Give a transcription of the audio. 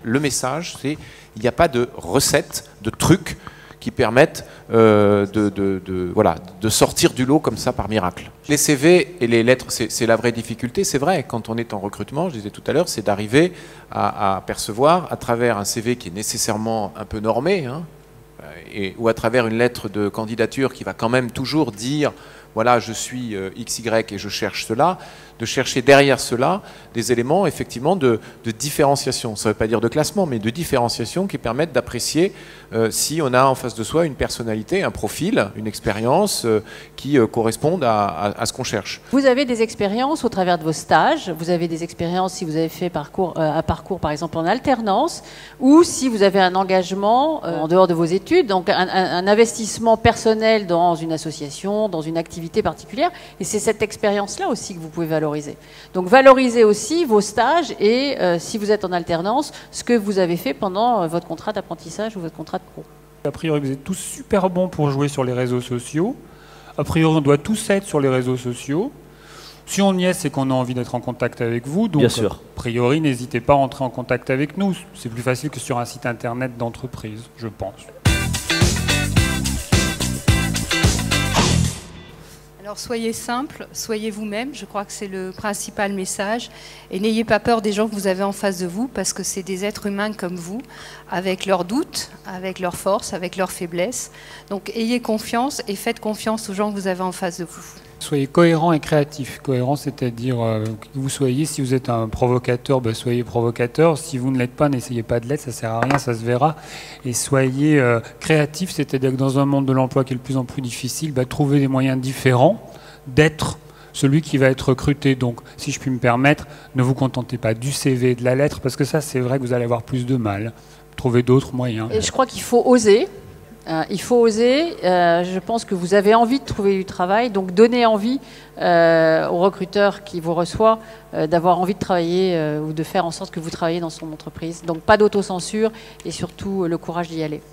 le message, c'est il n'y a pas de recette, de truc qui permettent voilà, de sortir du lot comme ça par miracle. Les CV et les lettres, c'est la vraie difficulté, c'est vrai. Quand on est en recrutement, je disais tout à l'heure, c'est d'arriver à percevoir à travers un CV qui est nécessairement un peu normé, hein, ou à travers une lettre de candidature qui va quand même toujours dire voilà, je suis XY et je cherche cela, de chercher derrière cela des éléments effectivement de différenciation. Ça ne veut pas dire de classement, mais de différenciation qui permettent d'apprécier si on a en face de soi une personnalité, un profil, une expérience qui correspondent à ce qu'on cherche. Vous avez des expériences au travers de vos stages, vous avez des expériences si vous avez fait un parcours par exemple en alternance, ou si vous avez un engagement en dehors de vos études, donc un investissement personnel dans une association, dans une activité particulière, et c'est cette expérience-là aussi que vous pouvez valoriser. Donc valorisez aussi vos stages et si vous êtes en alternance, ce que vous avez fait pendant votre contrat d'apprentissage ou votre contrat de pro. A priori, vous êtes tous super bons pour jouer sur les réseaux sociaux. A priori, on doit tous être sur les réseaux sociaux. Si on y est, c'est qu'on a envie d'être en contact avec vous. Donc, bien sûr. A priori, n'hésitez pas à entrer en contact avec nous. C'est plus facile que sur un site internet d'entreprise, je pense. Alors soyez simple, soyez vous-même, je crois que c'est le principal message. Et n'ayez pas peur des gens que vous avez en face de vous, parce que c'est des êtres humains comme vous, avec leurs doutes, avec leurs forces, avec leurs faiblesses. Donc ayez confiance et faites confiance aux gens que vous avez en face de vous. Soyez cohérent et créatif. Cohérent, c'est-à-dire que vous soyez, si vous êtes un provocateur, ben soyez provocateur. Si vous ne l'êtes pas, n'essayez pas de l'être, ça ne sert à rien, ça se verra. Et soyez créatif, c'est-à-dire que dans un monde de l'emploi qui est de plus en plus difficile, ben, trouvez des moyens différents d'être celui qui va être recruté. Donc, si je puis me permettre, ne vous contentez pas du CV et de la lettre, parce que ça, c'est vrai que vous allez avoir plus de mal. Trouvez d'autres moyens. Et je crois qu'il faut oser. Il faut oser. Je pense que vous avez envie de trouver du travail, donc donnez envie au recruteur qui vous reçoit d'avoir envie de travailler ou de faire en sorte que vous travaillez dans son entreprise. Donc pas d'autocensure et surtout le courage d'y aller.